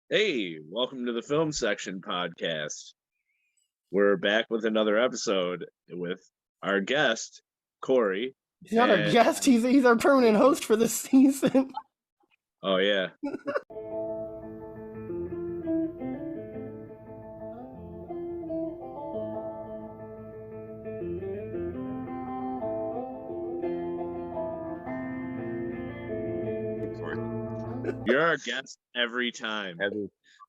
Hey, welcome to the Film Section podcast. We're back with another episode with our guest, Corey. He's not our guest, he's our permanent host for this season. Oh, yeah. You're our guest every time.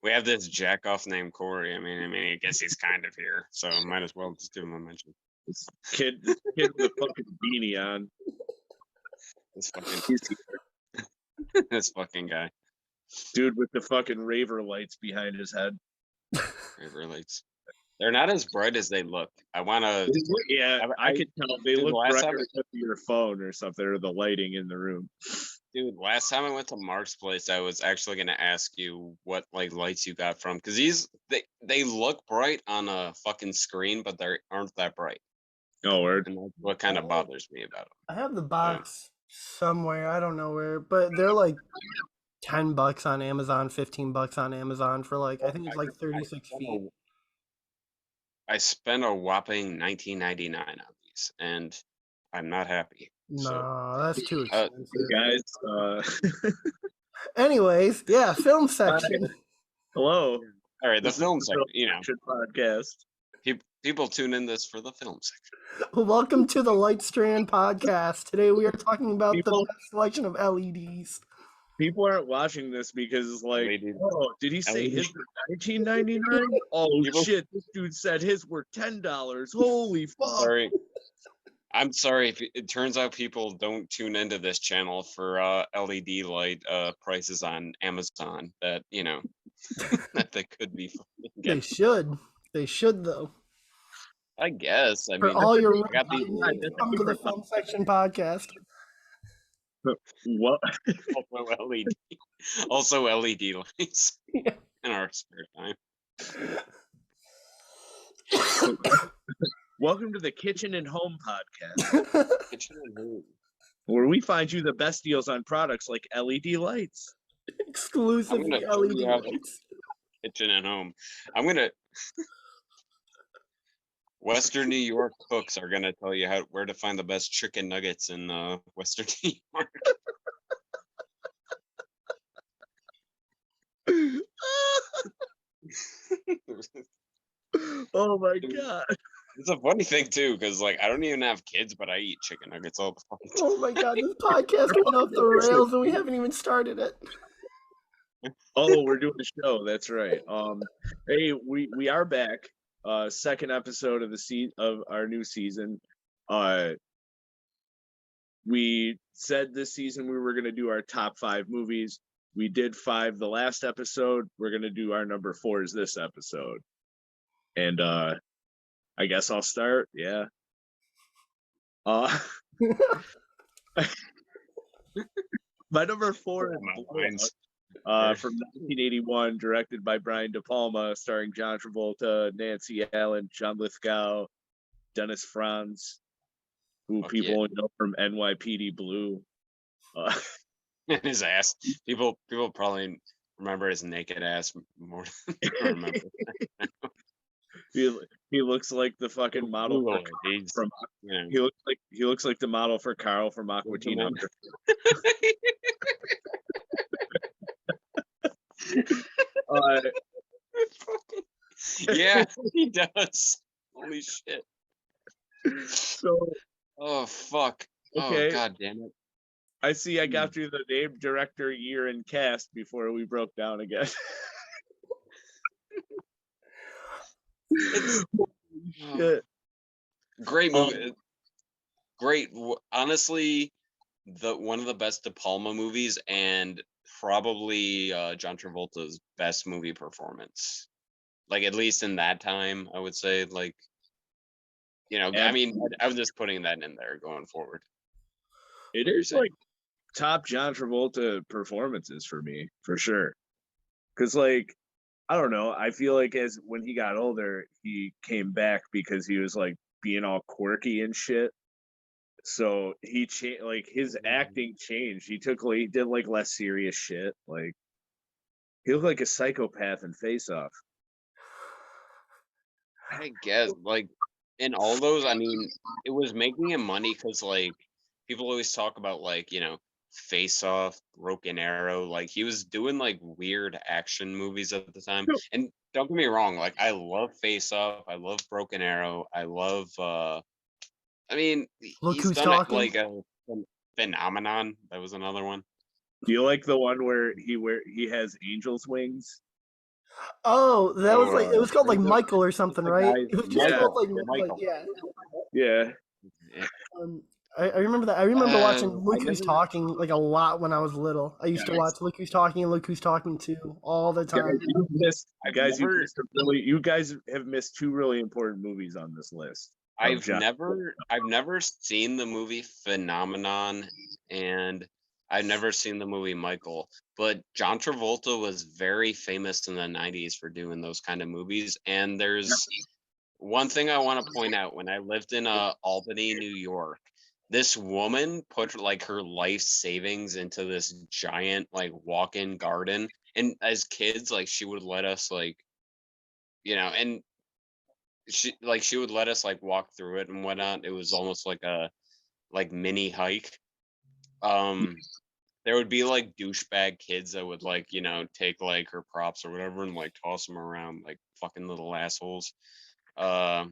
We have this jack off named Corey. I mean, I guess he's kind of here, so might as well just give him a mention. This kid with a fucking beanie on. This fucking guy. Dude with the fucking raver lights behind his head. Raver lights. They're not as bright as they look. I want to. Yeah, I could tell. They look brighter to your phone or something, or the lighting in the room. Dude, last time I went to Mark's place, I was actually going to ask you what lights you got from, because they look bright on a fucking screen, but they aren't that bright. Oh, word. And that's what kind of bothers me about them. I have the box somewhere, I don't know where, but they're like $10 on Amazon, $15 on Amazon for I think it's like 36 feet. I spent a whopping $19.99 on these, and I'm not happy. No, that's too expensive. Guys, anyways, yeah, Film Section. Hello. All right, the Film Section, podcast. People tune in this for the Film Section. Welcome to the Lightstrand podcast. Today we are talking about the best selection of LEDs. People aren't watching this because, oh, did he say his were $19.99? Oh, shit, this dude said his were $10. Holy fuck. Sorry. I'm sorry if it turns out people don't tune into this channel for LED light prices on Amazon that, that they could be. They should. They should, though. I guess. For all your come to the Film Section podcast. What? Also LED lights in our spare time. Welcome to the Kitchen and Home podcast. Kitchen and Home, where we find you the best deals on products like LED lights. Exclusively LED lights. Kitchen and Home. Western New York cooks are gonna tell you where to find the best chicken nuggets in Western New York. Oh my god. It's a funny thing too, because I don't even have kids, but I eat chicken nuggets all the fucking time. Oh my god, this podcast went off the rails and we haven't even started it. Oh, we're doing a show. That's right. Hey, we are back. Second episode of of our new season. We said this season we were gonna do our top 5 movies. We did 5 the last episode. We're gonna do our number 4s this episode. And I guess I'll start. Yeah. My number 4 is from 1981, directed by Brian De Palma, starring John Travolta, Nancy Allen, John Lithgow, Dennis Franz, who people know from NYPD Blue. His ass. People probably remember his naked ass more than they remember. He looks like the fucking model from he looks like the model for Carl from Aqua Teen Hunger. Yeah, he does. Holy shit. So oh fuck. Okay. Oh god damn it. I see I got through the name, director, year, and cast before we broke down again. Shit. Great movie. Great. Honestly, one of the best De Palma movies, and probably John Travolta's best movie performance. At least in that time, I would say. I was just putting that in there going forward. It is top John Travolta performances for me, for sure. Because I don't know. I feel as when he got older, he came back because he was being all quirky and shit. So he changed, his acting changed. He did less serious shit. He looked like a psychopath in Face Off. I guess like in all those, I mean, it was making him money because like people always talk about like Face Off, Broken Arrow. Like he was doing like weird action movies at the time. And don't get me wrong, like I love Face Off, I love Broken Arrow, I love. I mean, Look he's Who's done it Talking. like a Phenomenon. That was another one. Do you like the one where he has angel's wings? Oh, that was like it was called like there's a- Michael or something, right? guy- It was just Yeah, called like Michael. yeah. Yeah. I remember that. I remember watching Look I Who's never- Talking like a lot when I was little. I used to watch Look Who's Talking and Look Who's Talking 2 all the time. You guys have missed two really important movies on this list. I've never seen the movie Phenomenon, and I've never seen the movie Michael. But John Travolta was very famous in the 90s for doing those kind of movies. And there's one thing I want to point out. When I lived in Albany, New York, this woman put like her life savings into this giant like walk-in garden. And as kids, like she would let us like, and she would let us like walk through it and whatnot. It was almost like a mini hike. There would be like douchebag kids that would like take like her props or whatever and like toss them around like fucking little assholes. But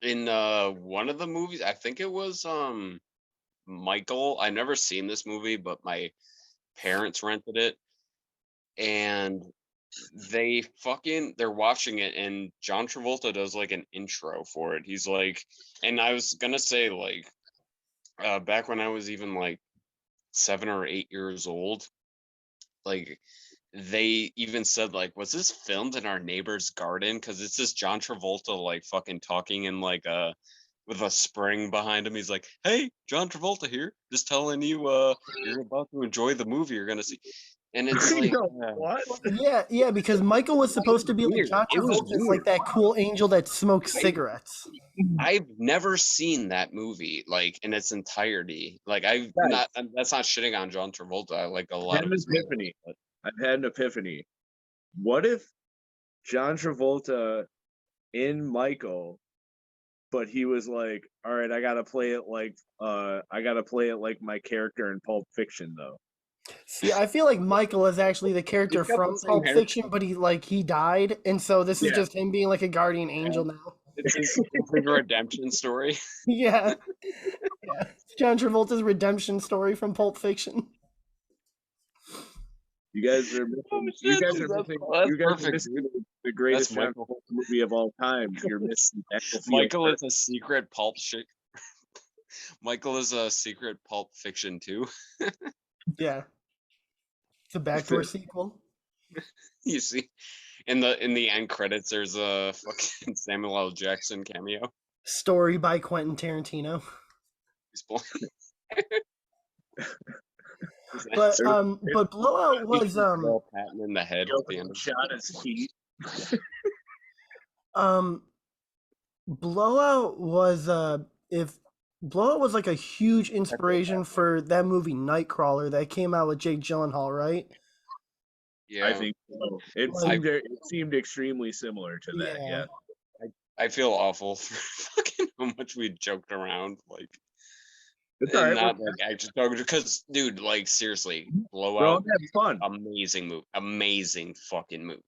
in one of the movies, I think it was Michael. I never seen this movie, but my parents rented it, and they're watching it, and John Travolta does like an intro for it. He's like, and I was gonna say like back when I was even like 7 or 8 years old, like they even said like, was this filmed in our neighbor's garden? Because it's just John Travolta like fucking talking in like with a spring behind him. He's like, hey, John Travolta here, just telling you you're about to enjoy the movie you're gonna see. And it's like, what? Yeah, because Michael was supposed to be like John It was Travolta's like that cool angel that smokes cigarettes. I've never seen that movie like in its entirety. Like that's not shitting on John Travolta. I like a lot of his epiphany. I've had an epiphany. What if John Travolta in Michael, but he was like, all right, I gotta play it like my character in Pulp Fiction though. See, I feel like Michael is actually the character He's got the from same Pulp hair. Fiction, but he died, and so this is just him being like a guardian angel now. It's his redemption story. Yeah. It's John Travolta's redemption story from Pulp Fiction. You guys are missing the greatest John Travolta movie of all time. You're missing Michael is a secret Michael is a secret Pulp Fiction too. Yeah. It's a backdoor sequel. You see, in the end credits, there's a fucking Samuel L. Jackson cameo. Story by Quentin Tarantino. But Blowout was Patton in the head at the end of shot his feet. Blowout was Blowout was like a huge inspiration for that movie Nightcrawler that came out with Jake Gyllenhaal, right? Yeah, I think so. It seemed extremely similar to that. Yeah. I feel awful for fucking how much we joked around, like, it's and right, not like actually talking because, dude, like seriously, Blowout, fun, amazing movie, amazing fucking movie,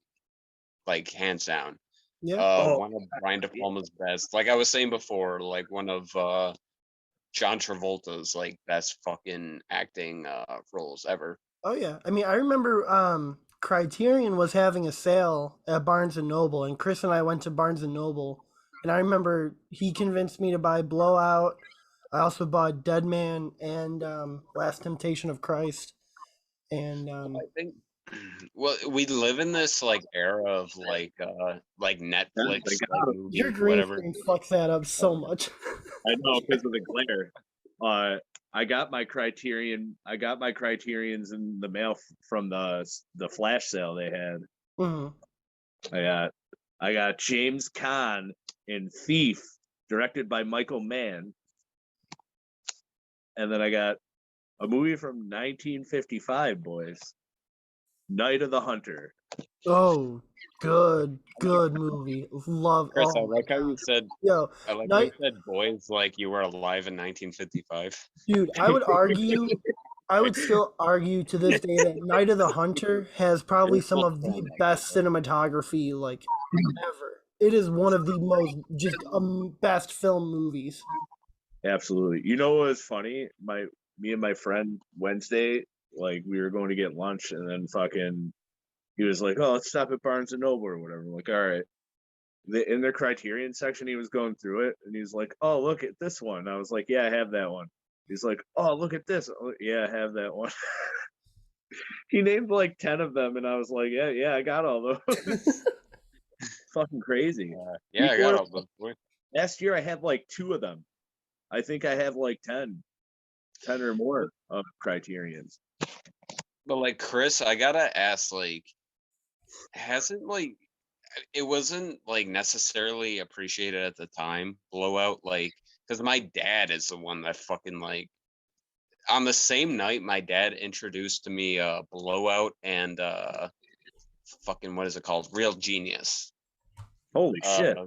like hands down. Yeah. One of Brian De Palma's best. Like I was saying before, like one of John Travolta's like best fucking acting roles ever. Oh yeah. I mean, I remember Criterion was having a sale at Barnes and Noble, and Chris and I went to Barnes and Noble, and I remember he convinced me to buy Blowout. I also bought Dead Man and Last Temptation of Christ. And I think, well, we live in this like era of like Netflix, like, your green screen fucks that up so much. I know, because of the glare. I got my Criterions in the mail from the flash sale they had. Mm-hmm. I got James Caan in Thief, directed by Michael Mann. And then I got a movie from 1955, boys. Night of the Hunter. Oh, good movie. Love. Chris, I Oh my like how you god. said. Yo, I like how you Night, said boys like you were alive in 1955. dude. I would still argue to this day that Night of the Hunter has probably some of the best cinematography like ever. It is one of the most just best film movies. Absolutely. You know what was funny? Me and my friend Wednesday, like we were going to get lunch, and then fucking he was like, "Oh, let's stop at Barnes and Noble or whatever." I'm like, all right. In their Criterion section, he was going through it, and he's like, "Oh, look at this one." I was like, "Yeah, I have that one." He's like, "Oh, look at this." Oh, yeah, I have that one. He named like 10 of them, and I was like, "Yeah, I got all those." Fucking crazy. Yeah, I Before, got all those. last year, I had like 2 of them. I think I have like 10 or more of Criterions. But like Chris, I gotta ask, like, hasn't like it wasn't like necessarily appreciated at the time, Blowout, like, because my dad is the one that fucking like on the same night my dad introduced to me Blowout and fucking what is it called? Real Genius. Holy shit.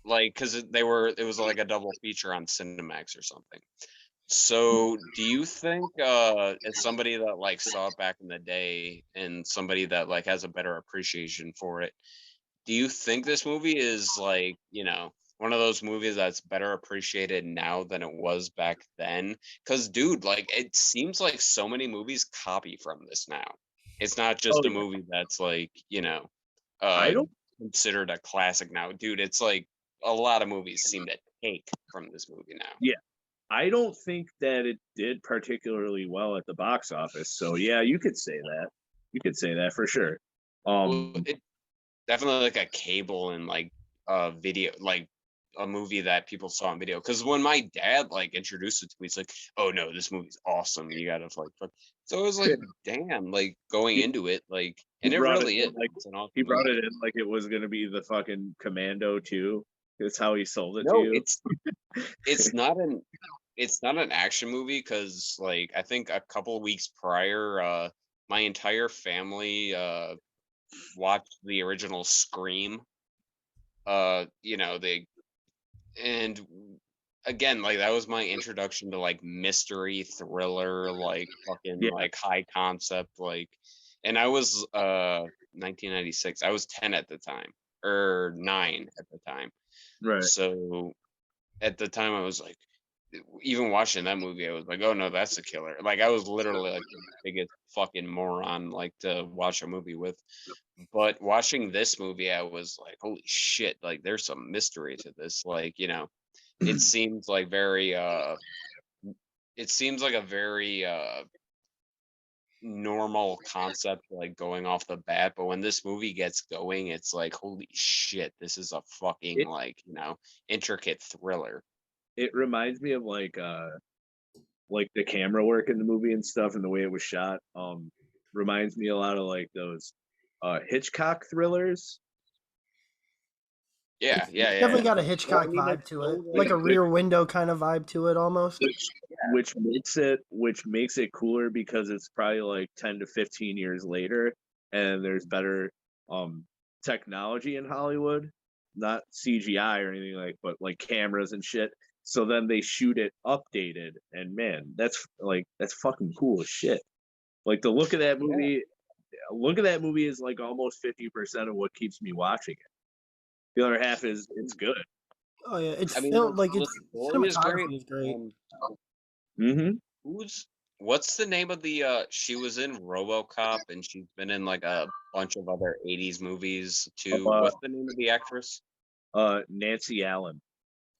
Like, because it was like a double feature on Cinemax or something. So do you think as somebody that like saw it back in the day and somebody that like has a better appreciation for it, do you think this movie is like, one of those movies that's better appreciated now than it was back then? Because dude, like it seems like so many movies copy from this now. It's not just a movie that's like, I don't considered a classic now. Dude, it's like a lot of movies seem to take from this movie now. Yeah. I don't think that it did particularly well at the box office. So yeah, you could say that. You could say that for sure. Well, it definitely like a cable and like a video, like a movie that people saw on video. Because when my dad like introduced it to me, it's like, oh no, this movie's awesome. You gotta like, so I was like, damn, like going into it, like, and it really is. Like It's an awesome he brought movie. it in like it was gonna be the fucking Commando 2. That's how he sold it to No, you. it's not an action movie because like I think a couple of weeks prior, my entire family watched the original Scream. They and again, like that was my introduction to like mystery thriller, like fucking like high concept, like, and I was 1996. I was 10 at the time, or 9 at the time. Right. So at the time I was like, even watching that movie, I was like, oh no, that's a killer. Like I was literally like the biggest fucking moron like to watch a movie with. But watching this movie, I was like, holy shit, like there's some mystery to this. Like, it seems like a very normal concept, like going off the bat. But when this movie gets going, it's like, holy shit, this is a fucking intricate thriller. It reminds me of like the camera work in the movie and stuff and the way it was shot. Reminds me a lot of like those Hitchcock thrillers. Yeah. Definitely got a Hitchcock vibe to it, like a Rear Window kind of vibe to it, almost. Which makes it cooler because it's probably like 10 to 15 years later, and there's better technology in Hollywood, not CGI or anything but like cameras and shit. So then they shoot it updated, and man, that's fucking cool as shit. Like the look of that movie, is like almost 50% of what keeps me watching it. The other half is it's good. Oh yeah, it's cinematography is great. What's the name of the she was in RoboCop and she's been in like a bunch of other 80s movies too. What's the name of the actress? Nancy Allen.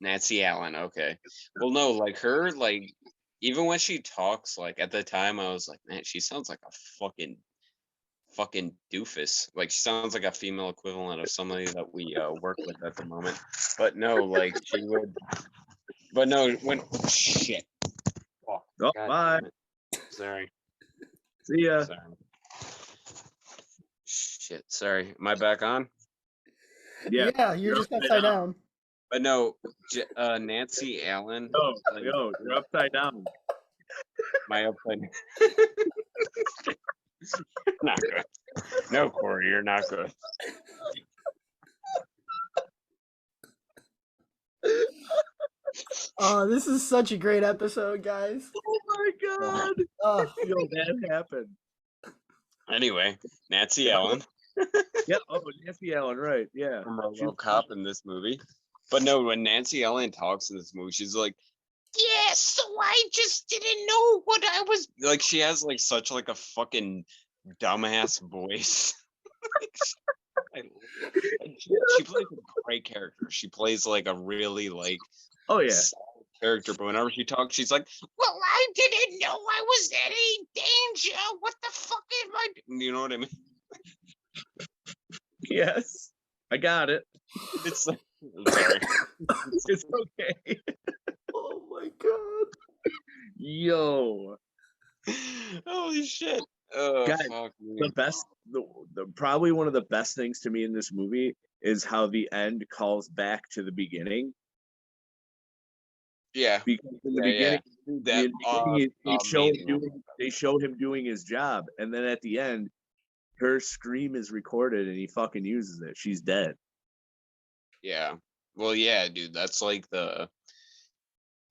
Nancy Allen, okay. Well, no, like her, like even when she talks, like at the time I was like, man, she sounds like a fucking doofus. Like she sounds like a female equivalent of somebody that we work with at the moment. But no, like she would. But no, when shit. Oh, bye. Sorry. See ya. Sorry. Shit. Sorry. Am I back on? Yeah, you're just upside down. But no, Nancy Allen. You're upside down. My upside. Not good. No, Corey, you're not good. Oh, this is such a great episode, guys. Oh my god! Yo, that happened. Anyway, Nancy Allen. Yeah. Oh, Nancy Allen, right? Yeah. From RoboCop in this movie. But no, when Nancy Allen talks in this movie, she's like, "Yeah, so I just didn't know what I was like." She has like such like a fucking dumbass voice. She plays a great character. She plays like a really like solid character, but whenever she talks, she's like, "Well, I didn't know I was in any danger. What the fuck am I doing?" You know what I mean? Yes, I got it. It's like, I'm sorry. It's okay. Oh my god. Yo, Holy shit. Oh, guys, fuck me. the best, the probably one of the best things to me in this movie is how the end calls back to the beginning. Yeah. Because in the beginning, they show him doing his job, and then at the end, her scream is recorded, and he fucking uses it. She's dead. Yeah. Well, yeah, dude. That's like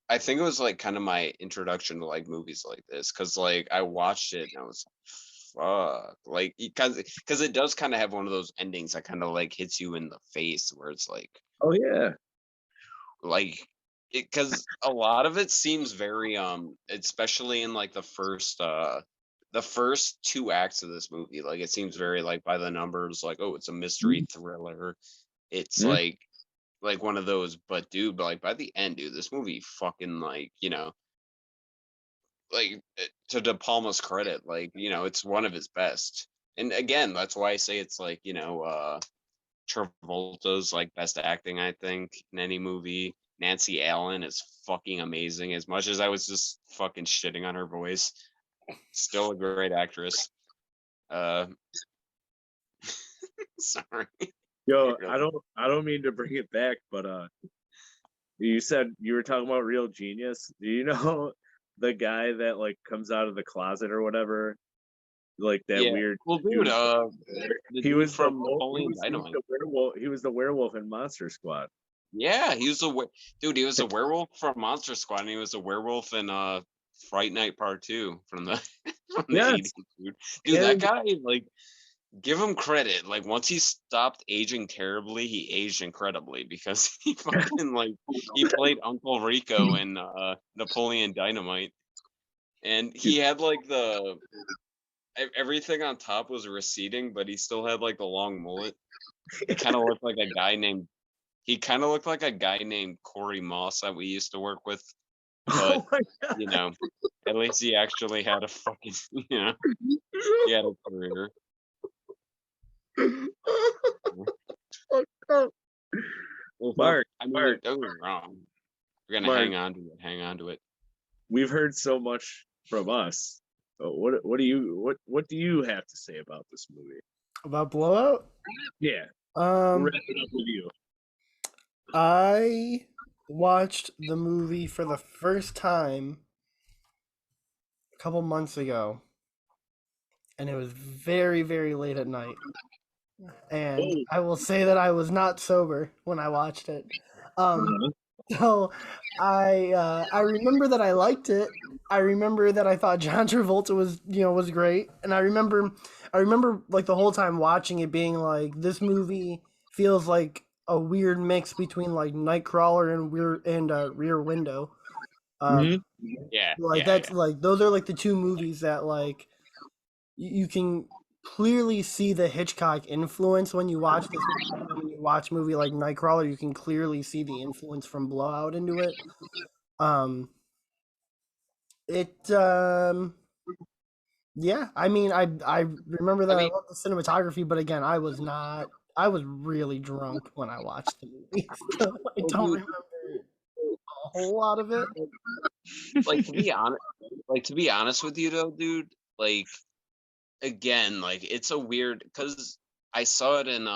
I think it was like kind of my introduction to like movies like this, because like I watched it and I was fuck, like because it does kind of have one of those endings that kind of like hits you in the face, where it's like, oh yeah, like because a lot of it seems very especially in like the first 2 acts of this movie, like it seems very like by the numbers, like, oh, it's a mystery thriller. It's like one of those, but dude, but like by the end, dude, this movie fucking like, like to De Palma's credit, like, it's one of his best. And again, that's why I say it's like, Travolta's like best acting, I think, in any movie. Nancy Allen is fucking amazing. As much as I was just fucking shitting on her voice, still a great actress. Sorry. yo, I don't mean to bring it back, but you said you were talking about Real Genius. Do you know the guy that like comes out of the closet or whatever? Like that weird. Well, dude, he was from the, Napoleon he was the werewolf. He was the werewolf in Monster Squad. Yeah, he was he was a werewolf from Monster Squad, and he was a werewolf in Fright Night Part 2 from the from the 80s, dude. Dude, that guy, like, give him credit. Like, once he stopped aging terribly, he aged incredibly, because he fucking like he played Uncle Rico in Napoleon Dynamite, and he had like everything on top was receding, but he still had like the long mullet. He kind of looked like a guy named Corey Moss that we used to work with. But at least he actually had a fucking he had a career. Mark, I mean, Mark, don't get me wrong. We're gonna hang on to it. We've heard so much from us. What do you have to say about this movie? About Blowout? Yeah. Wrap it up with you. I watched the movie for the first time a couple months ago, and it was very, very late at night. And I will say that I was not sober when I watched it. So I remember that I liked it. I remember that I thought John Travolta was great, and I remember like the whole time watching it being like, this movie feels like a weird mix between like Nightcrawler and Rear Window. Like those are like the two movies that like you can clearly see the Hitchcock influence when you watch this movie. When you watch a movie like Nightcrawler, you can clearly see the influence from Blowout into it. Yeah, I mean, I remember that I loved the cinematography, but again, I was really drunk when I watched the movie, so I don't remember a whole lot of it. Like, to be honest with you though, dude, like, again, like, it's a weird, because I saw it in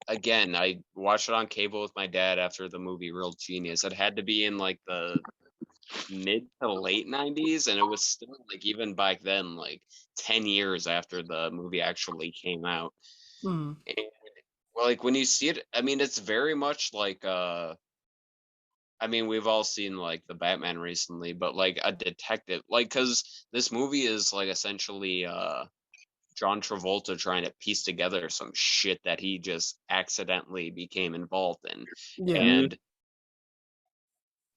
again, I watched it on cable with my dad after the movie Real Genius. It had to be in like the mid to late 90s, and it was still like even back then, like 10 years after the movie actually came out. Mm. And well, like when you see it, I mean, it's very much like I mean, we've all seen like the Batman recently, but like a detective, like because this movie is like essentially John Travolta trying to piece together some shit that he just accidentally became involved in. Yeah. And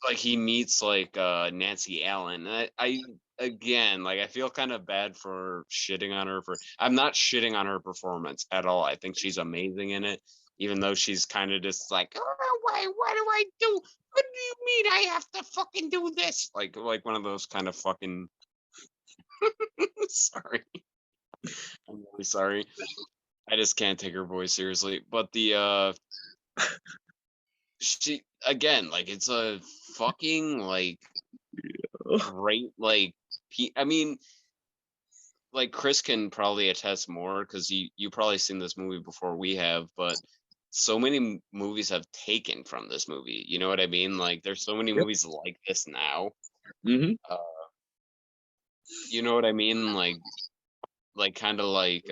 like he meets like Nancy Allen. And I again, like I feel kind of bad for shitting on her for I'm not shitting on her performance at all. I think she's amazing in it, even though she's kind of just like, oh, why what do I do? What do you mean I have to fucking do this? Like one of those kind of fucking sorry. I'm really sorry. I just can't take her voice seriously. But the she again, like it's a fucking like great like I mean, like Chris can probably attest more because you probably seen this movie before we have, but so many movies have taken from this movie. You know what I mean? Like there's so many Yep. movies like this now. Mm-hmm. You know what I mean? Like kind of like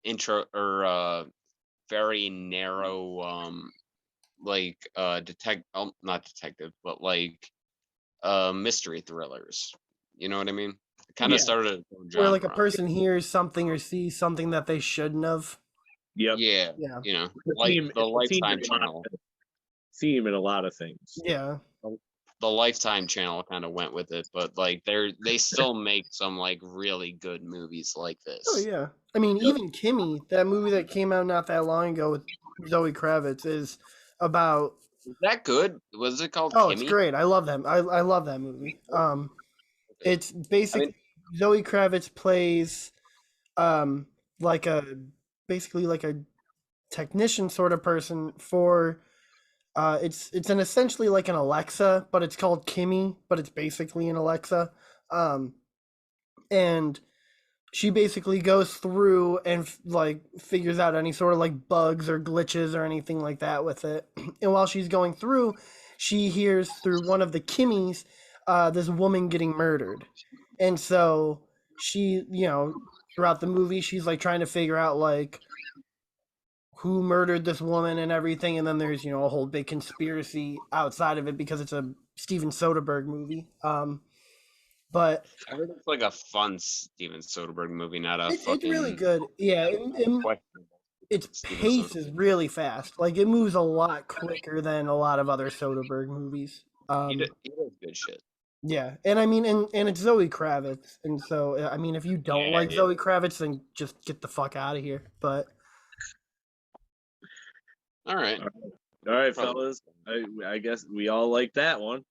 intro or very narrow like detect not detective but like mystery thrillers. You know what I mean? It kind of Yeah. started a Where like a genre. person hears something or sees something that they shouldn't have. Yep. Yeah, Yeah. you know, The like theme, the it's a theme Lifetime in a lot channel. of theme in a lot of things. Yeah. The Lifetime channel kind of went with it, but like they still make some like really good movies like Oh this. yeah. I mean, even Kimmy, that movie that came out not that long ago with Zoe Kravitz, is about. Is that good? Was it called Oh, it's Kimmy? great. I love them. I love that movie. Okay. It's I mean, basically Zoe Kravitz plays um like a basically like a technician sort of person for it's an essentially like an Alexa, but it's called Kimmy, but it's basically an Alexa. Um and she basically goes through and like figures out any sort of like bugs or glitches or anything like that with it. And while she's going through, she hears through one of the Kimmies this woman getting murdered. And so she, throughout the movie, she's like trying to figure out like who murdered this woman and everything. And then there's, a whole big conspiracy outside of it because it's a Steven Soderbergh movie. But I heard it's like a fun Steven Soderbergh movie, not a it's really fucking good. Yeah, questionable its Steven pace Soderbergh. is really fast. Like it moves a lot quicker than a lot of other Soderbergh movies. He does good shit. Yeah, and I mean, and it's Zoe Kravitz, and so I mean, if you don't Yeah, like yeah. Zoe Kravitz, then just get the fuck out of here. But All right. All right, Probably. fellas. I guess we all like that one.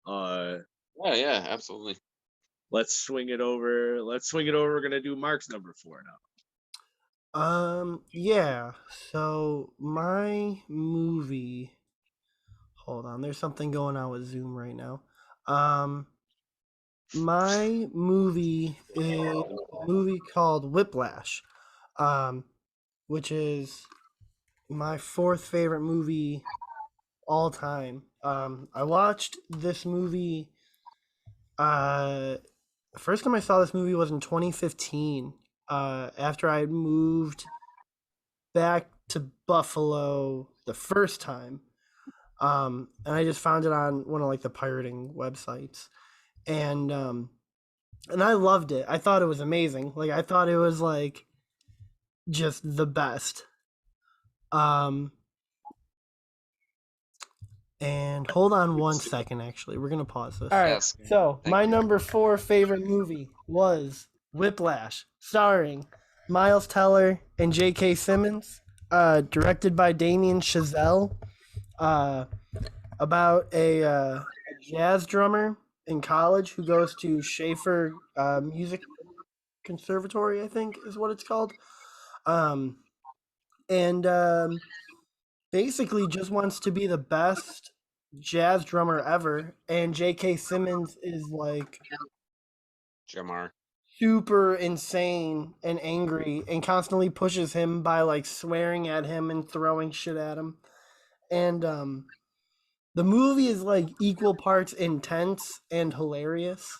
Yeah, absolutely. Let's swing it over. We're gonna do Mark's number 4 now. yeah. So my movie. Hold on, there's something going on with Zoom right now. My movie is a movie called Whiplash, which is my fourth favorite movie all time. I watched this movie. The first time I saw this movie was in 2015. After I moved back to Buffalo the first time, and I just found it on one of like the pirating websites, and I loved it. I thought it was amazing. Like I thought it was like just the best. Um, and hold on one second. Actually, we're gonna pause this. All right. Yes. So Thank my you. number 4 favorite movie was Whiplash, starring Miles Teller and J.K. Simmons, directed by Damien Chazelle. Uh, about a jazz drummer in college who goes to Schaefer Music Conservatory, I think is what it's called. Um, and basically just wants to be the best jazz drummer ever. And J.K. Simmons is like Jamar. super insane and angry and constantly pushes him by like swearing at him and throwing shit at him. And The movie is like equal parts intense and hilarious.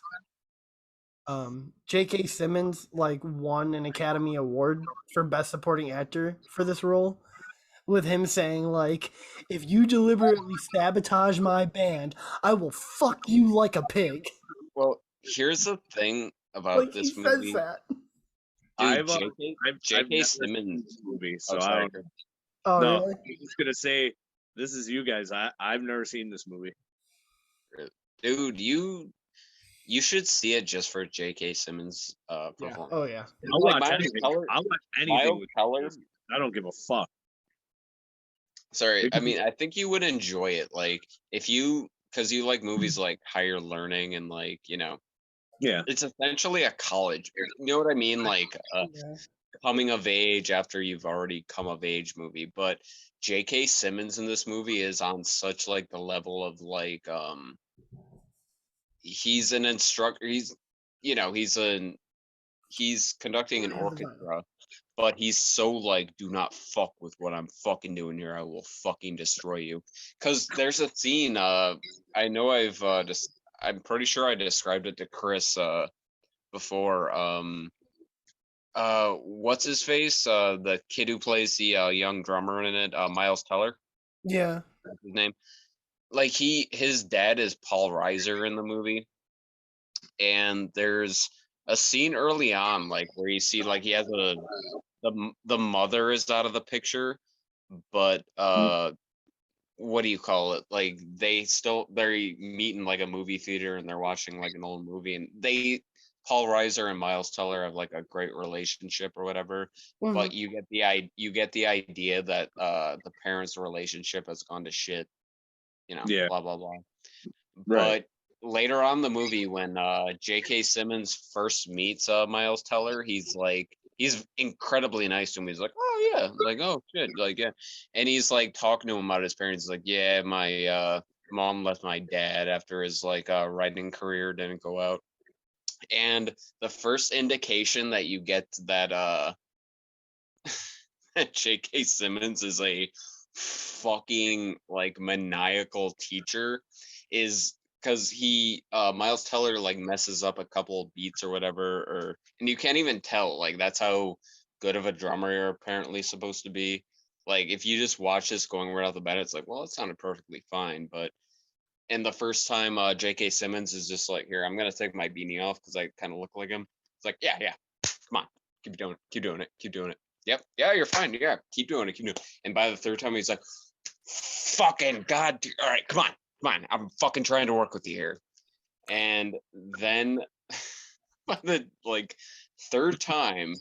J.K. Simmons like won an Academy Award for Best Supporting Actor for this role, with him saying like, "If you deliberately sabotage my band, I will fuck you like a pig." Well, here's the thing about Like he this says movie, that. dude. I've J.K. never seen Simmons. this movie, Oh, so I sorry. don't know. Oh No, really? I was gonna say this is you guys. I've never seen this movie. Dude, you should see it just for J.K. Simmons' Yeah. performance. Oh yeah. I'll Like watch Miles anything. Teller. I'll watch anything Miles with Teller. I don't give a fuck. Sorry, I mean, I think you would enjoy it. Like, if you, because you like movies like Higher Learning and like, Yeah. it's essentially a college. You know what I mean? Like, Yeah. coming of age after you've already come of age movie. But J.K. Simmons in this movie is on such like the level of like, he's an instructor. He's conducting an orchestra, but he's so like, do not fuck with what I'm fucking doing here. I will fucking destroy you. Because there's a scene. I know I'm pretty sure I described it to Chris before. What's his face? The kid who plays the young drummer in it, Miles Teller. Yeah. That's his name. Like his dad is Paul Reiser in the movie, and there's a scene early on, like where you see like he has the mother is out of the picture, but what do you call it? Like they're meeting like a movie theater and they're watching like an old movie, and Paul Reiser and Miles Teller have like a great relationship or whatever. But you get the idea that the parents' relationship has gone to shit, Yeah. blah blah blah. Right. But later on in the movie, when J.K. Simmons first meets Miles Teller, he's incredibly nice to him. He's like, "Oh yeah," like, "Oh shit," like, yeah, and he's like talking to him about his parents. He's like, "Yeah, my mom left my dad after his like writing career didn't go out," and the first indication that you get that J.K. Simmons is a fucking like maniacal teacher is because Miles Teller like messes up a couple of beats or whatever, and you can't even tell, like, that's how good of a drummer you're apparently supposed to be. Like, if you just watch this going right off the bat, it's like, well, it sounded perfectly fine. But and the first time J.K. Simmons is just like, here, I'm gonna take my beanie off because I kind of look like him. It's like, yeah, come on, keep doing it, keep doing it. Yep, yeah, you're fine. Yeah, keep doing it. And by the third time, he's like, fucking god, all right, come on, I'm fucking trying to work with you here. And then by the like third time,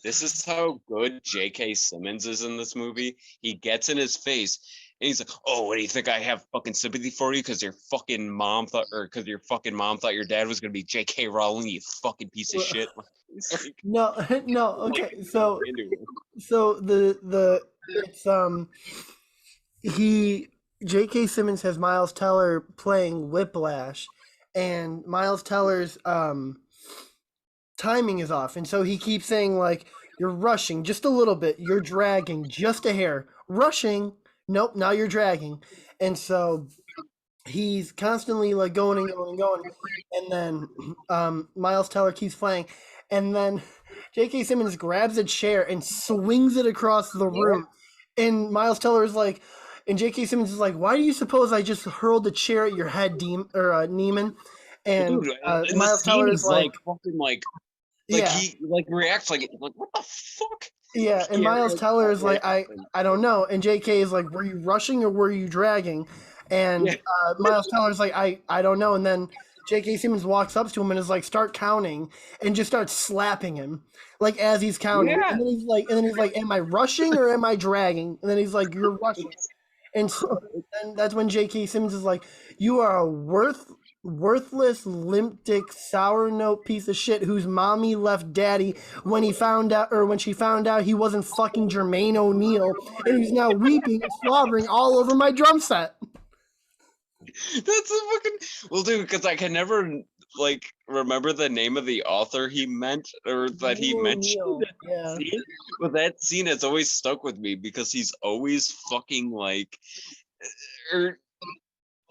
this is how good J.K. Simmons is in this movie. He gets in his face and he's like, "Oh, what do you think? I have fucking sympathy for you because your fucking mom thought your dad was gonna be J.K. Rowling, you fucking piece of shit." No, no. Okay, so it's J.K. Simmons has Miles Teller playing Whiplash, and Miles Teller's timing is off, and so he keeps saying like, "You're rushing just a little bit. You're dragging just a hair. Rushing. Nope. Now you're dragging." And so he's constantly like going and going and going, and then Miles Teller keeps playing, and then J.K. Simmons grabs a chair and swings it across the room, and Miles Teller is like, and J.K. Simmons is like, "Why do you suppose I just hurled a chair at your head, Neiman?" And Dude, in the Miles scene, Teller is he's like fucking like yeah. he like reacts like what the fuck? Yeah, and Miles Teller is like, I don't know. And JK is like, were you rushing or were you dragging? And Miles Teller's like, I don't know. And then J.K. Simmons walks up to him and is like, start counting, and just starts slapping him, like as he's counting. Yeah. And then he's like, am I rushing or am I dragging? And then he's like, you're rushing. And so and that's when J.K. Simmons is like, you are a worthless, limp dick, sour note piece of shit whose mommy left daddy when she found out he wasn't fucking Jermaine O'Neal, and he's now weeping and slobbering all over my drum set. That's a fucking well, dude, because I can never like remember the name of the author he meant or that he mentioned. Yeah. But that scene has always stuck with me because he's always fucking like, or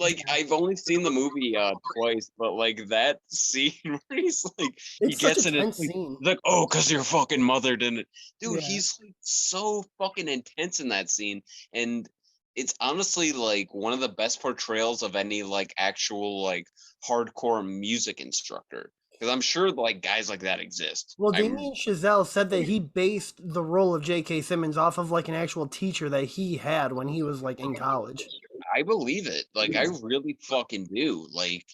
like I've only seen the movie twice, but like that scene where he's like he It's such a gets in it, tense scene. he's like, oh, because your fucking mother didn't. Dude, Yeah. he's like so fucking intense in that scene. And it's honestly like one of the best portrayals of any like actual like hardcore music instructor. Because I'm sure like guys like that exist. Well, Damien Chazelle said that he based the role of J.K. Simmons off of like an actual teacher that he had when he was like in college. I believe it. Like I really fucking do. Like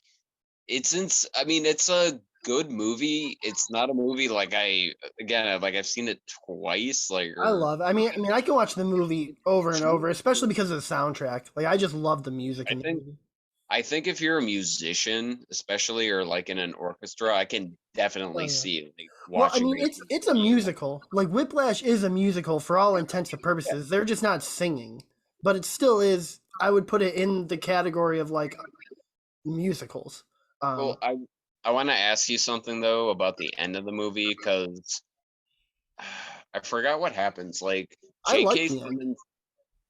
I mean, it's a good movie. It's not a movie like I've seen it twice. Like, I love it. I mean, I can watch the movie over and over, especially because of the soundtrack. Like, I just love the music in the movie. I think if you're a musician, especially or like in an orchestra, I can definitely see it. Like, Well, I watching. mean, it's a musical. Like Whiplash is a musical for all intents and purposes. They're just not singing, but it still is. I would put it in the category of like musicals. Well, I want to ask you something though about the end of the movie because I forgot what happens. Like I like J.K. the end. Simmons,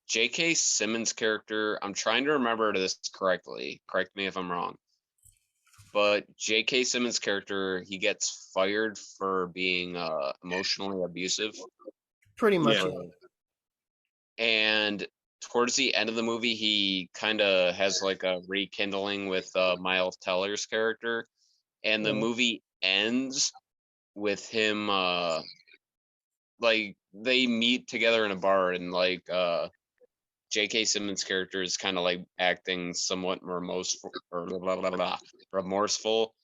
J.K. Simmons' character. I'm trying to remember this correctly. Correct me if I'm wrong. But J.K. Simmons' character, he gets fired for being emotionally abusive. Pretty much. Yeah. And towards the end of the movie, he kind of has like a rekindling with Miles Teller's character, and the Yeah. movie ends with him like they meet together in a bar, and like J.K. Simmons' character is kind of like acting somewhat remorseful or remorseful,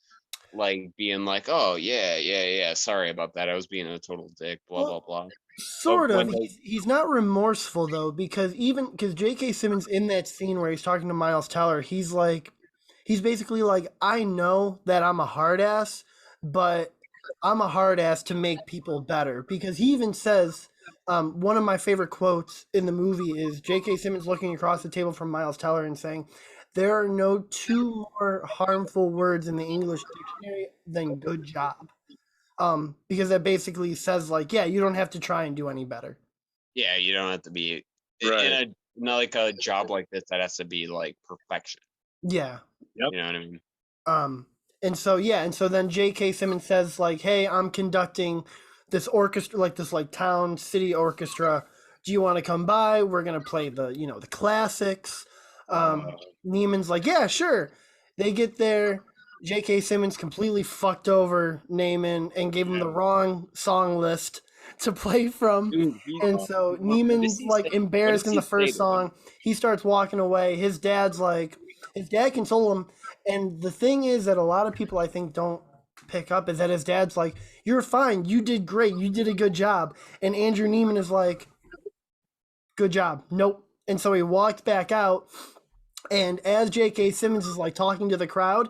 like being like, "Oh yeah, sorry about that. I was being a total dick." Blah blah blah. Sort of. He's not remorseful though, because J.K. Simmons in that scene where he's talking to Miles Teller, he's basically like, I know that I'm a hard ass, but I'm a hard ass to make people better. Because he even says, one of my favorite quotes in the movie is J.K. Simmons looking across the table from Miles Teller and saying, "There are no two more harmful words in the English dictionary than good job." Because that basically says like, yeah, you don't have to try and do any better. Yeah, you don't have to be Right. in a not like a job like this that has to be like perfection. Yeah. Yep. You know what I mean? And so then J.K. Simmons says like, "Hey, I'm conducting this orchestra, like this like town city orchestra. Do you want to come by? We're gonna play the the classics." Neiman's like, "Yeah, sure." They get there. J.K. Simmons completely fucked over Neiman and gave him the wrong song list to play from. Dude, And so Neiman's like embarrassed in the first song. He starts walking away. His dad console him. And the thing is that a lot of people I think don't pick up is that his dad's like, "You're fine. You did great. You did a good job." And Andrew Neiman is like, "Good job." Nope. And so he walked back out. And as J.K. Simmons is like talking to the crowd,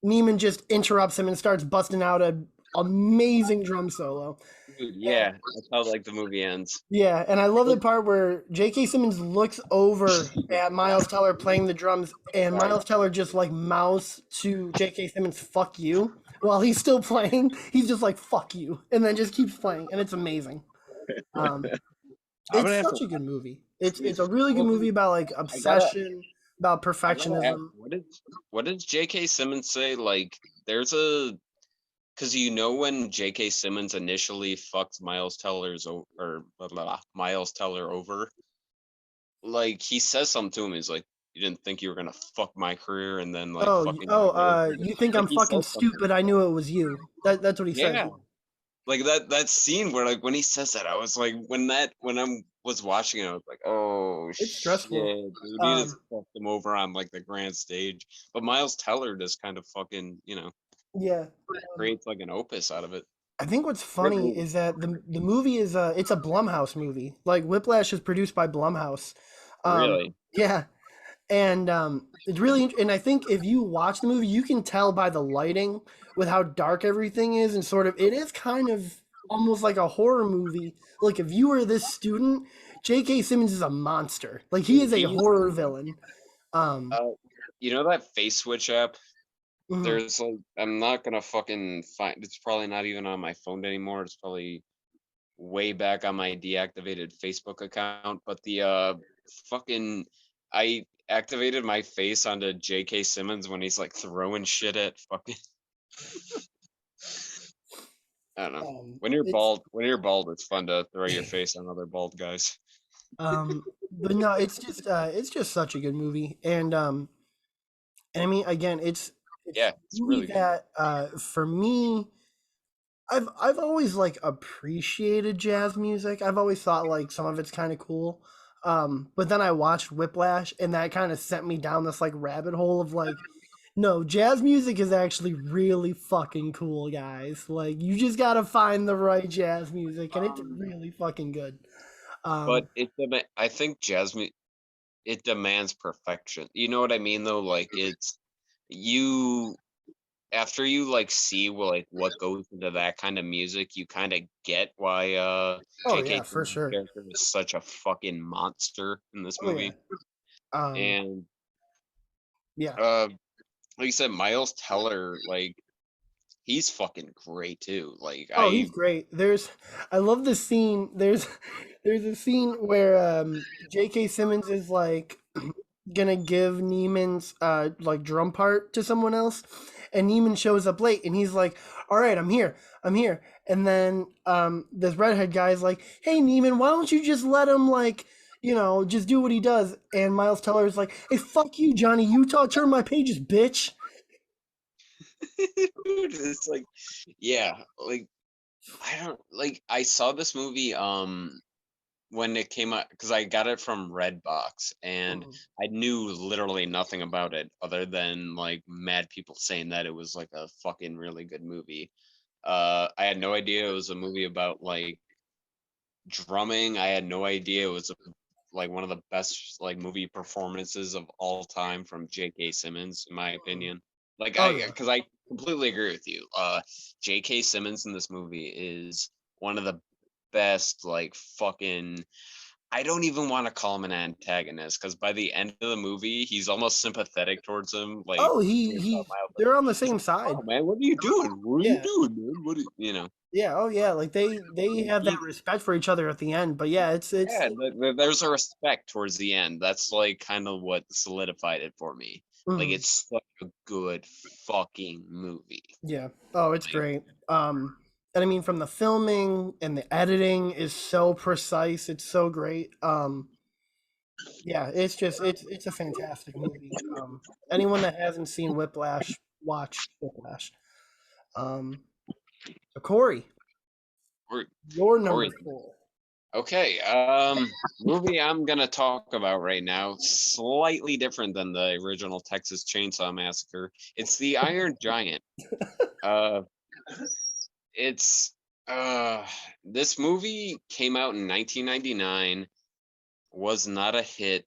Neiman just interrupts him and starts busting out an amazing drum solo. Dude, yeah, that's how like the movie ends. Yeah, and I love the part where J.K. Simmons looks over at Miles Teller playing the drums, and Miles Teller just like mouths to J.K. Simmons, "Fuck you," while he's still playing. He's just like, "Fuck you," and then just keeps playing, and it's amazing. It's such a good movie. It's a really good movie about like obsession, about perfectionism. What does J.K. Simmons say? Like, there's a because when J.K. Simmons initially fucked Miles Teller over, like he says something to him. He's like, "You didn't think you were gonna fuck my career," and then like, you think I'm fucking stupid? I knew it was you. That's what he says. Yeah, like that scene where like when he says that, I was like, when I was watching it, I was like, oh, it's stressful. Shit, dude, he just fucked him over on like the grand stage. But Miles Teller just kind of fucking, creates like an opus out of it. I think what's funny is that the movie is it's a Blumhouse movie. Like Whiplash is produced by Blumhouse. Really? Yeah. And it's really, and I think if you watch the movie, you can tell by the lighting with how dark everything is, and sort of it is kind of almost like a horror movie. Like if you were this student, J.K. Simmons is a monster. Like he is a horror villain. You know that Face Switch app? Mhm. There's like, I'm not gonna fucking find. It's probably not even on my phone anymore. It's probably way back on my deactivated Facebook account. But the fucking activated my face onto J.K. Simmons when he's like throwing shit at fucking. I don't know. When you're bald, it's fun to throw your face on other bald guys. But no, it's just such a good movie, and I mean, again, it's Yeah, a it's movie really good. that for me, I've always like appreciated jazz music. I've always thought like some of it's kind of cool. But then I watched Whiplash, and that kind of sent me down this like rabbit hole of like, no, jazz music is actually really fucking cool, guys. Like, you just gotta find the right jazz music, and it's really fucking good. But I think it demands perfection. You know what I mean, though? Like it's you after you like see what goes into that kind of music, you kind of get why Oh J.K. yeah, for Simmons' sure. character is such a fucking monster in this Oh yeah. movie. And Yeah. like you said, Miles Teller, like he's fucking great too. Like Oh, he's great. I love the scene. There's a scene where J.K. Simmons is like gonna give Neiman's like drum part to someone else, and Neiman shows up late, and he's like, "All right, I'm here." And then this redhead guy is like, "Hey, Neiman, why don't you just let him like, just do what he does?" And Miles Teller is like, "Hey, fuck you, Johnny Utah, turn my pages, bitch." it's like, yeah, like I don't like. I saw this movie when it came out because I got it from Redbox and Mhm. I knew literally nothing about it other than like mad people saying that it was like a fucking really good movie. I had no idea it was a movie about like drumming. I had no idea it was like one of the best like movie performances of all time from J.K. Simmons, in my opinion. Like Oh yeah. because I completely agree with you. J.K. Simmons in this movie is one of the best like fucking I don't even want to call him an antagonist because by the end of the movie, he's almost sympathetic towards him. Like, Oh, Miles, like, they're on the he's same like, side. "Oh man, what are you doing? What are you Yeah. doing, man? What are you know?" Yeah, oh yeah, like they have that He, respect for each other at the end. But yeah, it's yeah, there's a respect towards the end. That's like kind of what solidified it for me. Like, mhm, it's such a good fucking movie. yeah. Oh, it's Like, great. And I mean, from the filming and the editing is so precise. It's so great. Yeah, it's a fantastic movie. Anyone that hasn't seen Whiplash, watch Whiplash. Um, so Corey, Corey, your number Corey. 4. Okay, movie I'm gonna talk about right now, slightly different than the original Texas Chainsaw Massacre. It's The Iron Giant. Uh, it's this movie came out in 1999, was not a hit.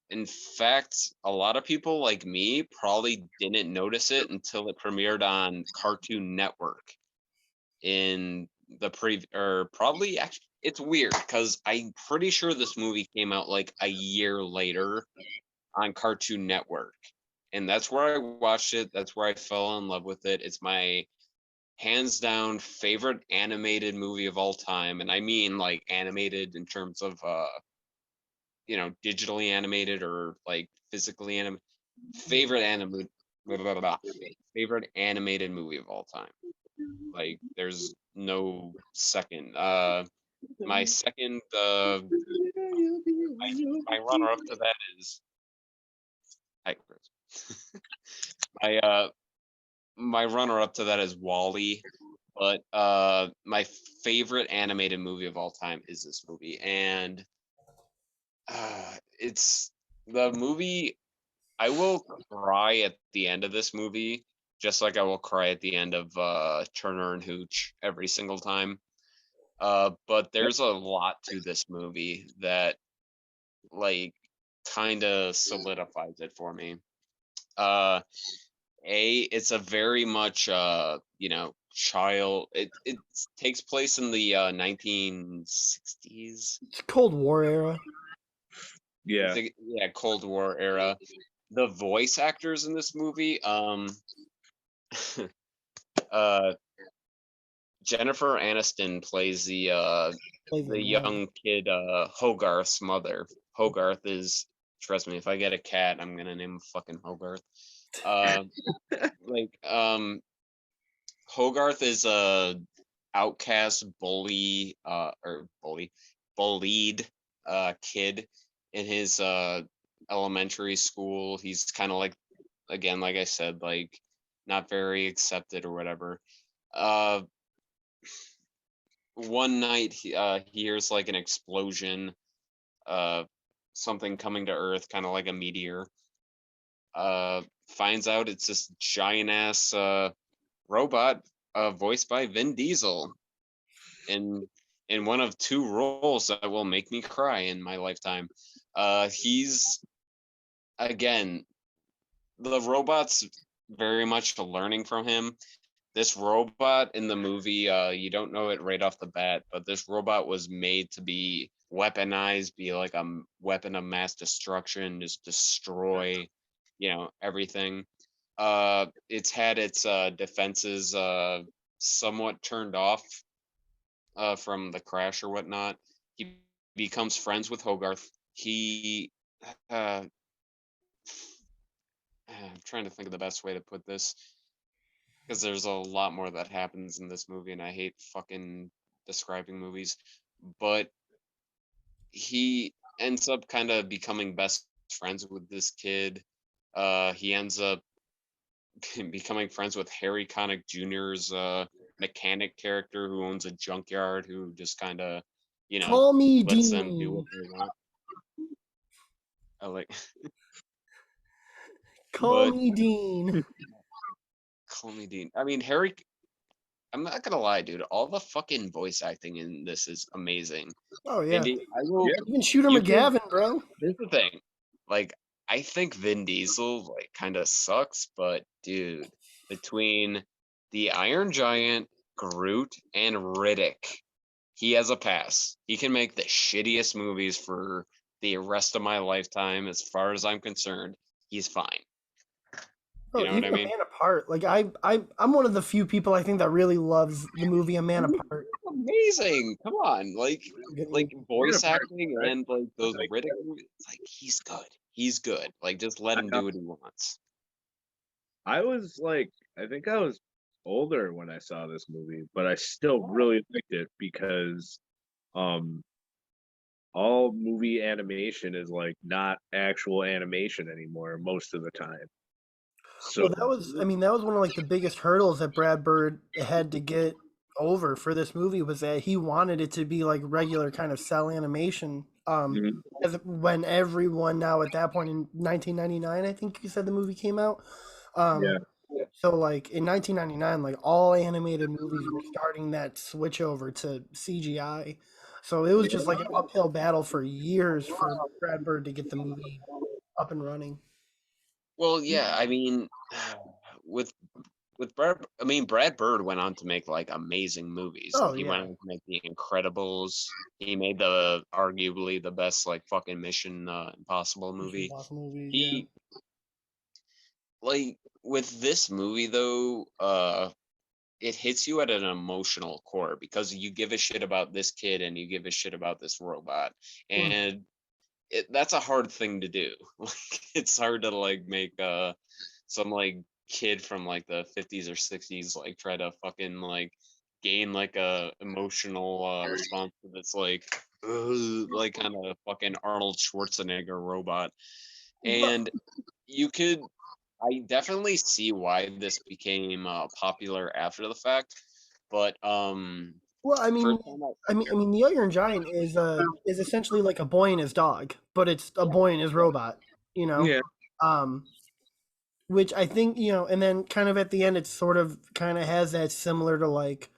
In fact, a lot of people like me probably didn't notice it until it premiered on Cartoon Network in the or probably actually it's weird because I'm pretty sure this movie came out like a year later on Cartoon Network. And that's where I watched it. That's where I fell in love with it. It's my hands down favorite animated movie of all time. And I mean like animated in terms of digitally animated or like physically animated. Favorite animated favorite animated movie of all time. Like there's no second. My second my runner up to that is hi, Chris. My my runner up to that is Wally, but my favorite animated movie of all time is this movie, and it's the movie. I will cry at the end of this movie, just like I will cry at the end of Turner and Hooch every single time. But there's a lot to this movie that like kind of solidifies it for me. Uh, it's a very much child. It takes place in the 1960s. It's Cold War era. Yeah. Yeah, Cold War era. The voice actors in this movie, uh, Jennifer Aniston plays Plays the the mom. young kid Hogarth's mother. Hogarth is trust me, if I get a cat, I'm gonna name him fucking Hogarth. Like Hogarth is a outcast bullied kid in his elementary school. He's kind of like, again, like I said, like not very accepted or whatever. One night he hears like an explosion, something coming to Earth, kind of like a meteor. Finds out it's this giant ass robot voiced by Vin Diesel in one of two roles that will make me cry in my lifetime. He's, again, the robot's very much learning from him. This robot in the movie, you don't know it right off the bat, but this robot was made to be weaponized, be like a weapon of mass destruction, just destroy, everything. It's had its defenses somewhat turned off from the crash or whatnot. He becomes friends with Hogarth. I'm trying to think of the best way to put this, because there's a lot more that happens in this movie, and I hate fucking describing movies. But he ends up kind of becoming best friends with this kid. He ends up becoming friends with Harry Connick Jr.'s mechanic character who owns a junkyard, who just kind of, Call me lets them do Dean. what they want. I like, Call but me Dean. call me Dean. I mean, Harry. I'm not gonna lie, dude. All the fucking voice acting in this is amazing. Oh yeah. And I will. Even Shooter You can- McGavin, bro. Here's the thing. Like, I think Vin Diesel like kind of sucks, but dude, between the Iron Giant, Groot, and Riddick, he has a pass. He can make the shittiest movies for the rest of my lifetime. As far as I'm concerned, he's fine. Oh, You know what I even A mean? Man Apart. Like I'm one of the few people I think that really loves the movie A Man Apart. Amazing. Come on. Like voice Apart, acting right? and like those Like, Riddick movies, it's like he's good. He's good. Like just let him do what he wants. I was like, I think I was older when I saw this movie, but I still really liked it because um all movie animation is like not actual animation anymore most of the time. So Well, that was one of like the biggest hurdles that Brad Bird had to get over for this movie, was that he wanted it to be like regular kind of cell animation. Mhm. As when everyone now at that point in 1999, I think you said the movie came out. Yeah. So like in 1999, like all animated movies were starting that switch over to CGI. So it was just like an uphill battle for years for Brad Bird to get the movie up and running. Well, yeah, I mean, with Brad Bird went on to make like amazing movies. Oh He went yeah. on to make The Incredibles. He made the arguably the best like fucking Mission Impossible Mission movie. Impossible movies, yeah. He like with this movie though, it hits you at an emotional core because you give a shit about this kid and you give a shit about this robot, and that's a hard thing to do. Like it's hard to like make some like kid from like the 50s or 60s like try to fucking like gain like a emotional response to this like kind of fucking Arnold Schwarzenegger robot. And you could I definitely see why this became popular after the fact, but Well, first time the Iron Giant is essentially like a boy and his dog, but it's a boy and his robot, you know. Yeah. Um, which I think, and then kind of at the end, it's sort of kind of has that similar to like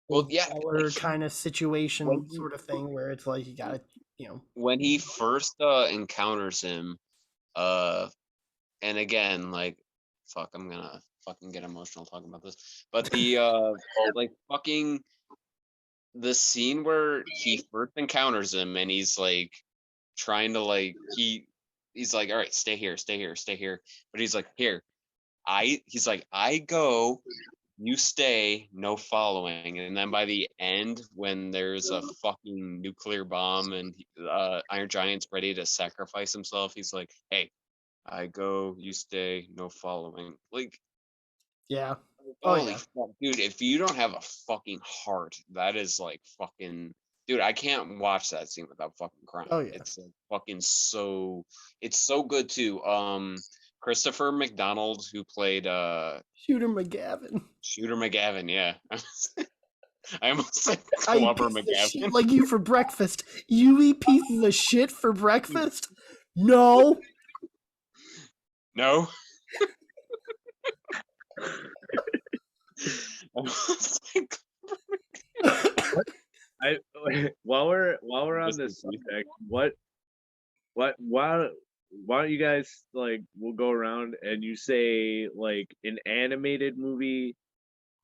well, yeah, like kind of situation when he, sort of thing where it's like you gotta, when he first encounters him, uh and again, like, fuck, I'm gonna fucking get emotional talking about this. But the like fucking the scene where he first encounters him and he's like trying to like he's like, all right, stay here, stay here, stay here. But he's like, here, he's like, I go you stay, no following. And then by the end, when there's a fucking nuclear bomb and Iron Giant's ready to sacrifice himself, he's like, "Hey, I go, you stay, no following." Like, Yeah. Oh holy yeah. fuck, dude! If you don't have a fucking heart, that is like fucking. Dude, I can't watch that scene without fucking crying. Oh, yeah. It's like fucking so. It's so good too. Christopher McDonald, who played Shooter McGavin. Shooter McGavin, yeah. I almost said I eat Clubber pieces of shit McGavin. like you for breakfast. You eat pieces of shit for breakfast? No. No. I almost said I while we're on this subject, why don't you guys like we'll go around and you say like an animated movie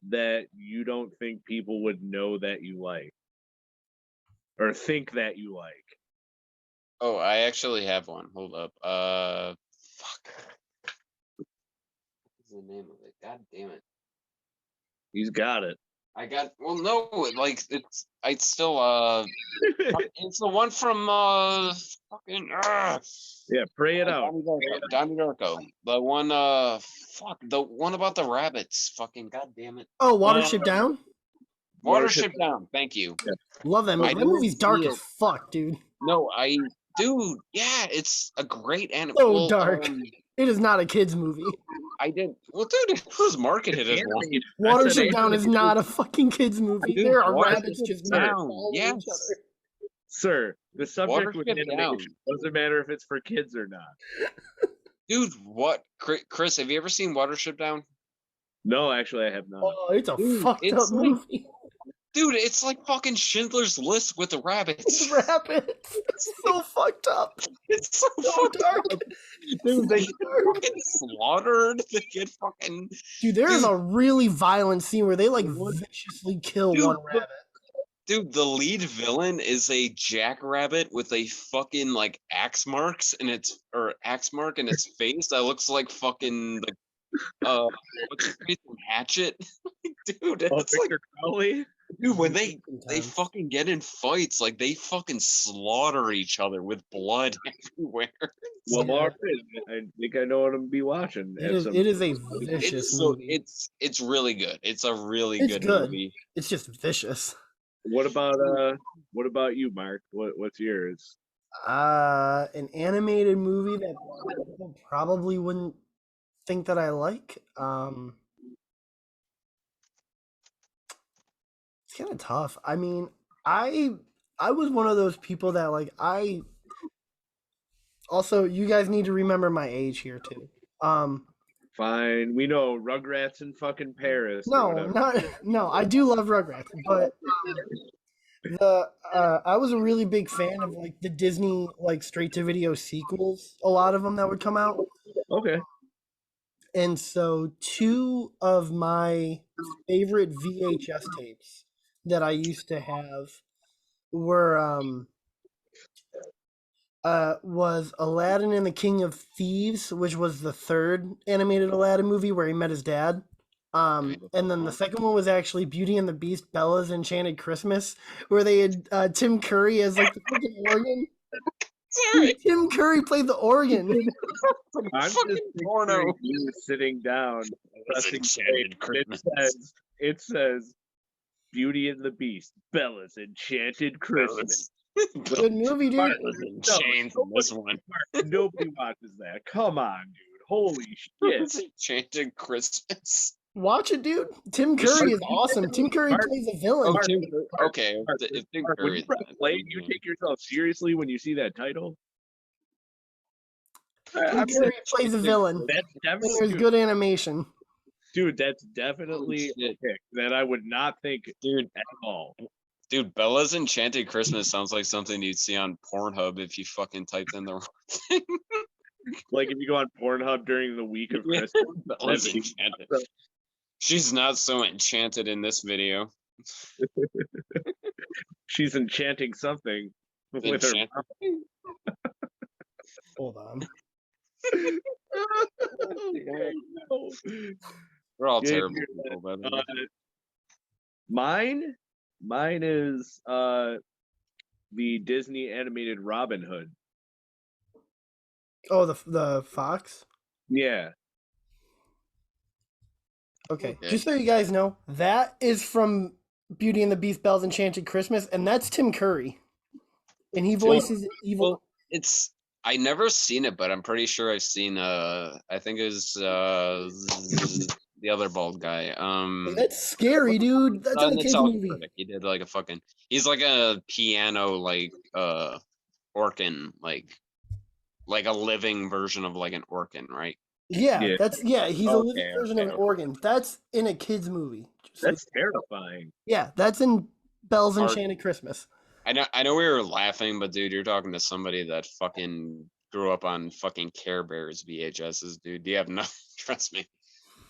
that you don't think people would know that you like or think that you like. Oh, I actually have one. Hold up. Fuck. What's the name of it? God damn it. He's got it. I got. Well, no, like it's still it's the one from fucking Yeah, pray it out. Donnie Darko. The one fuck, the one about the rabbits. Fucking god damn it. Oh, Watership Down? Watership Down. Thank you. Yeah. Love that movie. I That didn't movie's dark see as it. fuck, dude. No, dude, yeah, it's a great anime. So dark. It is not a kid's movie. I did. Well, dude, it was marketed as one. Watership Down is not a fucking kid's movie. Dude, There are Watership rabbits just Down, following yes. each other. Sir, the subject with Watership animation Down. doesn't matter if it's for kids or not. Dude, what? Chris, have you ever seen Watership Down? No, actually, I have not. Oh, it's a Dude, fucked it's up like- movie. Dude, it's like fucking Schindler's List with the rabbits. Rabbits. It's so fucked up. It's so So fucking dark. Dude, they So get dark. fucking slaughtered. They get fucking. Dude, there is Dude. a really violent scene where they like What? viciously kill Dude, one but- rabbit. Dude, the lead villain is a jackrabbit with a fucking like axe mark in its face that looks like fucking like what's his face from Hatchet? Dude, Oh, it's like Victor Crowley? dude when they Sometimes. fucking get in fights, like they fucking slaughter each other with blood everywhere. Well, Yeah. all right. I think I know what I'm gonna be watching. It is a vicious It's so movie. it's really good. It's a really It's good, good. movie. It's just vicious. What about you, Mark? What's yours? An animated movie that people probably wouldn't think that I like. It's kind of tough. I mean, I was one of those people that like I. Also, you guys need to remember my age here too. Fine, we know Rugrats in fucking Paris. or No, whatever. no. I do love Rugrats, but I was a really big fan of like the Disney like straight to video sequels. A lot of them that would come out, Okay. and so two of my favorite VHS tapes that I used to have were was Aladdin and the King of Thieves, which was the third animated Aladdin movie where he met his dad. And then the second one was actually Beauty and the Beast, Bella's Enchanted Christmas, where they had Tim Curry as like the fucking organ. Sorry. Dude, Tim Curry played the organ. I'm Fucking just porno. picturing you sitting down, That's pressing Enchanted play, and Christmas. it says Beauty and the Beast, Bella's Enchanted Christmas. Good movie, dude. Bella's in chains in this one. Nobody watches that. Come on, dude. Holy shit. It's Enchanted Christmas. Watch it, dude. Tim Curry is awesome. Tim Curry Mark- plays a villain. Oh, Tim, Mark, okay. Mark, If Tim Mark, when Curry you is press in it, play, you take yourself seriously when you see that title? Tim Curry plays a villain. That's And there's definitely good animation. dude, that's definitely Holy a shit. pick that I would not think dude. at all. Dude, Bella's Enchanted Christmas sounds like something you'd see on Pornhub if you fucking typed in the wrong thing. Like if you go on Pornhub during the week of Yeah, Christmas, Bella's that'd be- Enchanted. She's not so enchanted in this video. she's enchanting something with her. Enchanted. Hold on. Okay, no. We're all Yeah, terrible you're people, by the Uh, way. mine is the Disney animated Robin Hood. Oh, the Fox. Yeah. Okay, Okay. just so you guys know, that is from Beauty and the Beast: Belle's Enchanted Christmas, and that's Tim Curry, and he voices evil. Well, it's I never seen it, but I'm pretty sure I've seen I think it was the other bald guy. That's scary, dude. That's in a It's kids Alex movie. Trebek. He did like a fucking he's like a piano organ, like a living version of like an organ, right? Yeah, Yeah. he's a living version of an Okay. organ. That's in a kids movie. That's terrifying. Yeah, that's in Belle's Mark- Enchanted Christmas. I know we were laughing, but dude, you're talking to somebody that fucking grew up on fucking Care Bears VHSs, dude. You have nothing. Trust me.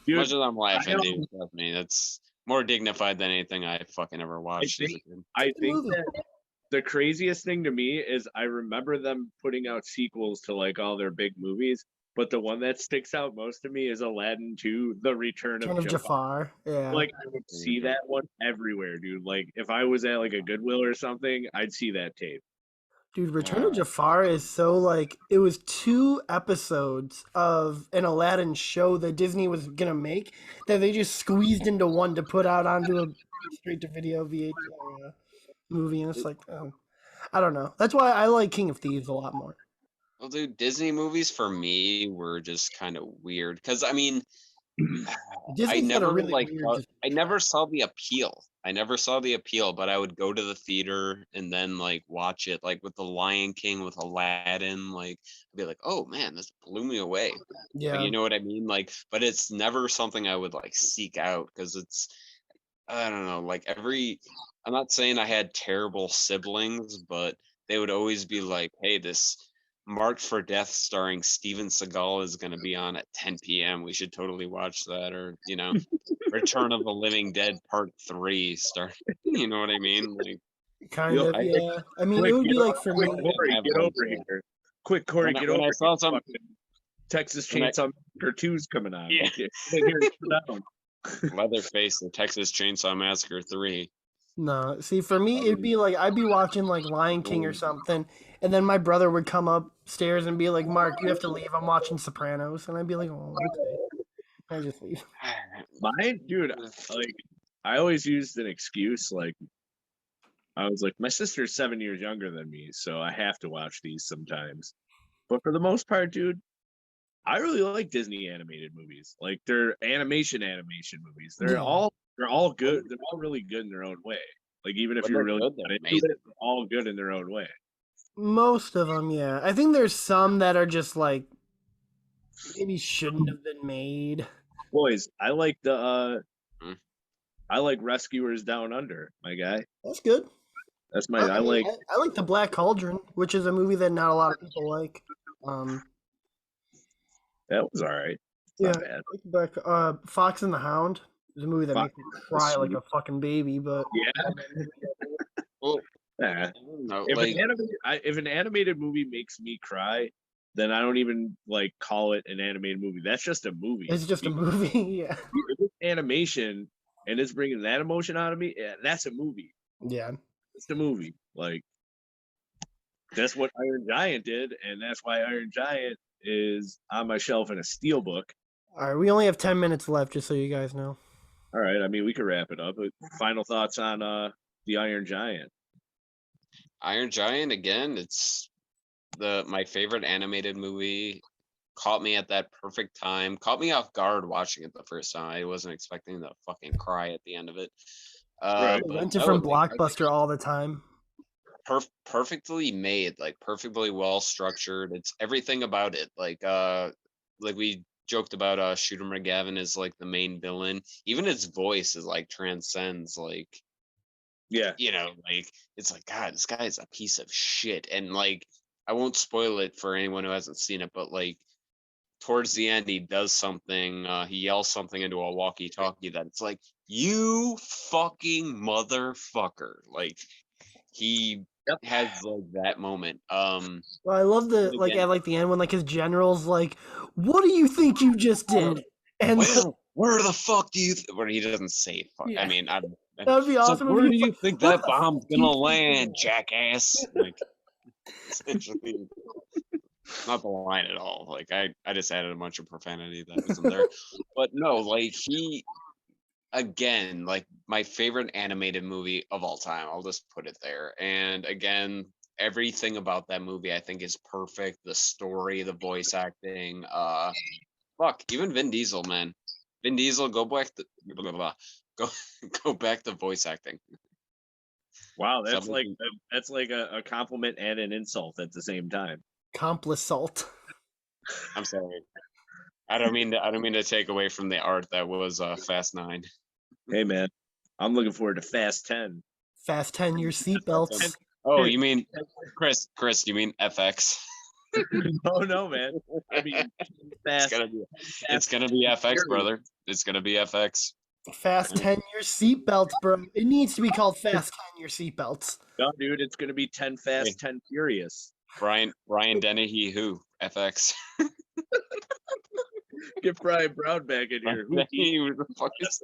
Dude, Much as I'm laughing, I, dude, trust me, that's more dignified than anything I fucking ever watched as a kid. I It's a think movie. that the craziest thing to me is I remember them putting out sequels to like all their big movies, but the one that sticks out most to me is Aladdin 2: The Return Return of of Jafar. Jafar. Yeah. Like I would see that one everywhere, dude. Like if I was at like a Goodwill or something, I'd see that tape. Dude, Return of Jafar is so like it was 2 episodes of an Aladdin show that Disney was gonna make that they just squeezed into one to put out onto a straight to video VH movie, and it's like, I don't know. That's why I like King of Thieves a lot more. Well, dude, Disney movies for me were just kind of weird because I mean, I Disney's got a never really like weird. saw, I never saw the appeal. I never saw the appeal, but I would go to the theater and then like watch it, like with the Lion King, with Aladdin. Like I'd be like, oh man, this blew me away. Like, Yeah, you know what I mean? Like, but it's never something I would like seek out because I don't know, like I'm not saying I had terrible siblings, but they would always be like, hey, this Marked for Death starring Steven Seagal is going to be on at 10 p.m. We should totally watch that. Or, Return of the Living Dead Part 3 start. You know what I mean? Like, kind of. I- Yeah, I mean, it would be like for me. Corey, have get like, over here. Quick, Corey, get when over I saw here. some, Fucking Texas when I- Chainsaw Massacre 2's coming on. Yeah. Get here, sit down. Leatherface, the Texas Chainsaw Massacre 3. No, see, for me, it'd be like I'd be watching like Lion King or something, and then my brother would come upstairs and be like, "Mark, you have to leave. I'm watching Sopranos," and I'd be like, "Oh, okay." I just leave. Mine, dude, like I always used an excuse. Like I was like, my sister's 7 years younger than me, so I have to watch these sometimes. But for the most part, dude, I really like Disney animated movies. Like they're animation movies. They're Yeah. all good. They're all really good in their own way. Like even if When you're they're really good, they're not into amazing. it, they're all good in their own way. Most of them, yeah. I think there's some that are just like maybe shouldn't have been made. Boys, I like the Hmm. I like Rescuers Down Under, my guy. That's good. That's my I like I like the Black Cauldron, which is a movie that not a lot of people like. that was all right. Yeah, Not bad. Black Fox and the Hound is a movie that Fox makes me is cry like sweet. a fucking baby, but Yeah. Well, Yeah. I don't know, If, like, if an animated movie makes me cry, then I don't even like call it an animated movie. That's just a movie. it's just a movie. Yeah. If it's animation and it's bringing that emotion out of me, yeah, that's a movie. Yeah. It's a movie. Like that's what Iron Giant did, and that's why Iron Giant is on my shelf in a steel book. All right, we only have 10 minutes left, just so you guys know. All right, I mean we could wrap it up. But final thoughts on the Iron Giant. Iron Giant again, it's my favorite animated movie. Caught me at that perfect time. Caught me off guard watching it the first time. I wasn't expecting to fucking cry at the end of it. Right. I But rent it no, from like, Blockbuster all the time. perfectly made, like perfectly well structured. It's everything about it. Like we joked about Shooter McGavin is like the main villain. Even his voice is like transcends like Yeah. like it's like God, this guy is a piece of shit. And like I won't spoil it for anyone who hasn't seen it, but like towards the end he does something, he yells something into a walkie-talkie that it's like, you fucking motherfucker. Like he has like that moment. Well, I love the But like again- at like the end when like his general's like, "What do you think you just did?" And Well, where the fuck do you where he doesn't say fuck. Yeah. I mean, That would be so awesome. where do you think What that the bomb's fuck do you gonna think land, that- jackass? Like, essentially, not the line at all. Like, I just added a bunch of profanity that wasn't there. But no, like, he, again, like, my favorite animated movie of all time. I'll just put it there. And again, everything about that movie I think is perfect. The story, the voice acting, fuck, even Vin Diesel, man. Vin Diesel, go back to blah, blah, blah. Go back to voice acting. Wow, that's Somebody- like a compliment and an insult at the same time. Complisalt. I'm sorry. I don't mean to take away from the art that was Fast 9. Hey man, I'm looking forward to Fast 10. Fasten your seatbelts. Oh, you mean Chris, you mean FX? No, man. I mean, Fast. It's gonna be FX, brother. It's gonna be FX. Fasten your seatbelts, bro. It needs to be called Fasten your seatbelts. No, dude, it's gonna be 10 Fast, Hey. 10 Furious. Brian Dennehy, who FX? Get Brian Brown back in here. Who Dennehy, who the fuck is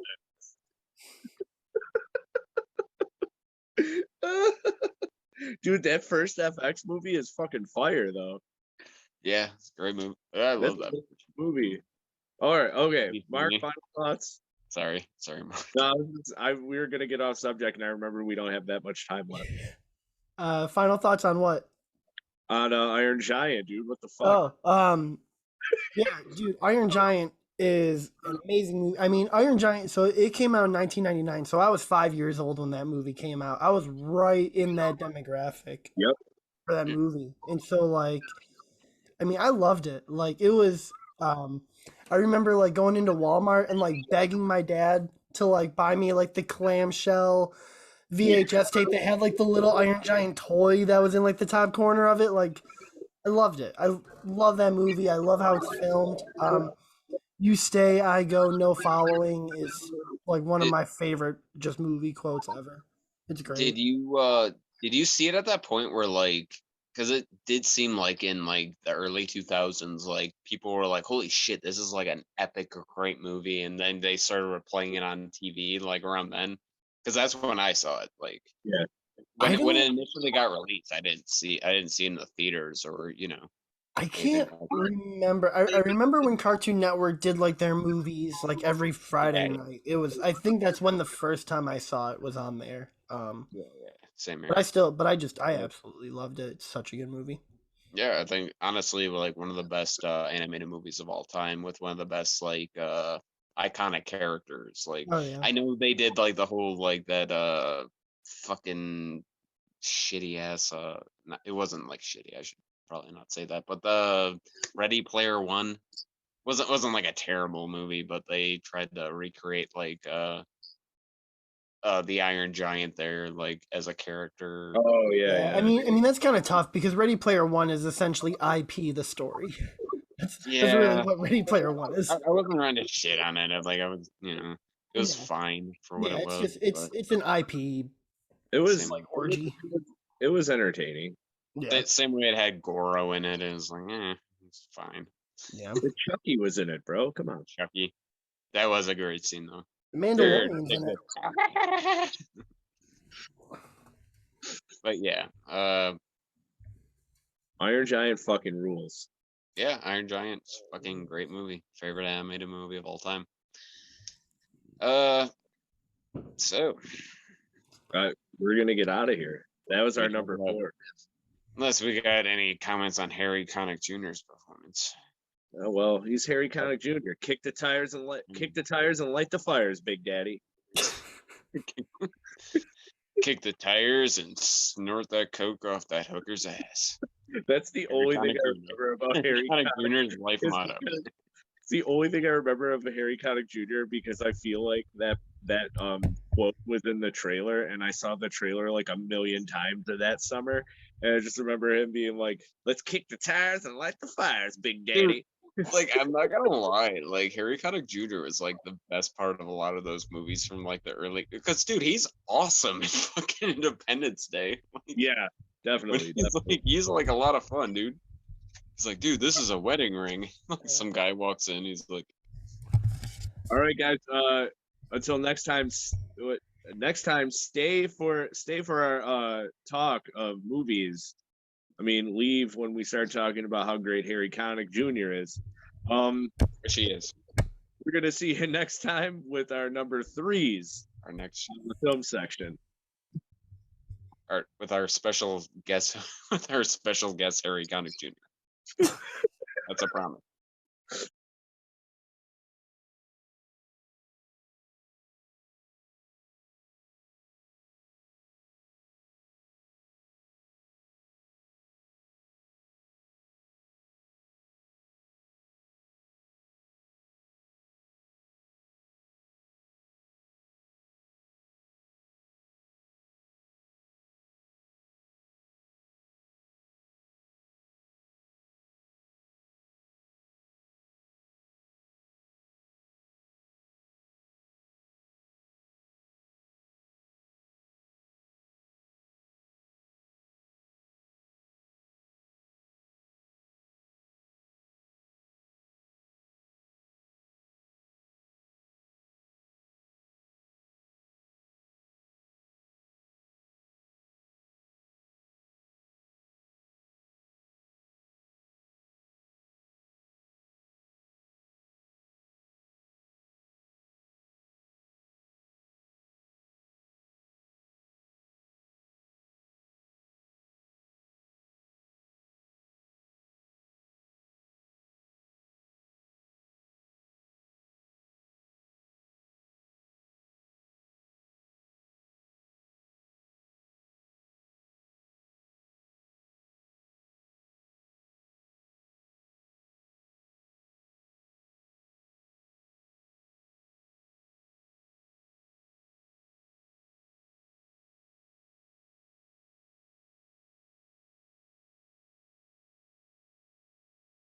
Dude, that first FX movie is fucking fire, though. Yeah, it's a great movie. I love That's that. a good movie. All right, okay. Movie. Mark, final thoughts. Sorry, Mark. No, we were gonna get off subject, and I remember we don't have that much time left. Final thoughts on what? On Iron Giant, dude. What the fuck? Oh, yeah, dude. Iron Giant is an amazing movie. I mean, Iron Giant. So it came out in 1999. So I was 5 years old when that movie came out. I was right in that demographic. Yep. For that movie, and so like, I mean, I loved it. Like it was. I remember like going into Walmart and like begging my dad to like buy me like the clamshell VHS tape that had like the little Iron Giant toy that was in like the top corner of it. Like, I loved it. I love that movie. I love how it's filmed. You stay, I go, no following is like one of my favorite just movie quotes ever. It's great. Did you see it at that point where like, because it did seem like in like the early 2000s, like people were like, holy shit, this is like an epic or great movie, and then they started playing it on TV like around then, because that's when I saw it. Like, Yeah. when it initially got released, I didn't see it in the theaters or I can't remember. I remember when Cartoon Network did like their movies like every Friday night. It was. I think that's when the first time I saw it was on there. Yeah, same here. But I absolutely loved it. It's such a good movie. Yeah, I think honestly, like one of the best animated movies of all time, with one of the best like iconic characters. Like, Oh yeah. I know they did like the whole like that fucking shitty ass it wasn't like shitty, I should probably not say that, but the Ready Player One wasn't like a terrible movie, but they tried to recreate like the Iron Giant there like as a character. Oh yeah. I mean that's kind of tough because Ready Player One is essentially IP the story. That's really what Ready Player One is. I wasn't trying to shit on it. Like I was, it was fine for what it was. It's an IP. It was like orgy. It was entertaining. Yeah. That same way it had Goro in it. It was like, it's fine. Yeah. The Chucky was in it, bro. Come on. Chucky. That was a great scene though. The Mandalorian's in it. But yeah, Iron Giant fucking rules. yeah, Iron Giant's fucking great movie. Favorite animated movie of all time. So We're gonna get out of here. That was our number 4. Unless we got any comments on Harry Connick Jr.'s performance. Oh, well, he's Harry Connick Jr. Kick the tires and light the fires, Big Daddy. Kick the tires and snort that coke off that hooker's ass. That's the only thing I remember about Harry Connick Jr.'s life motto. It's the only thing I remember of Harry Connick Jr. because I feel like that quote was in the trailer, and I saw the trailer like a million times that summer, and I just remember him being like, "Let's kick the tires and light the fires, Big Daddy." Like, I'm not gonna lie, like Harry Connick Jr. is like the best part of a lot of those movies from like the early, because dude, he's awesome in fucking Independence Day. Like, yeah, definitely. He's like a lot of fun, dude. He's like, dude, this is a wedding ring. Like, some guy walks in, he's like, All right, guys. Until next time. Next time, stay for our talk of movies. I mean, leave when we start talking about how great Harry Connick Jr. is. She is We're gonna see you next time with our number 3s our next, in the film section. with our special guest, Harry Connick Jr. That's a promise.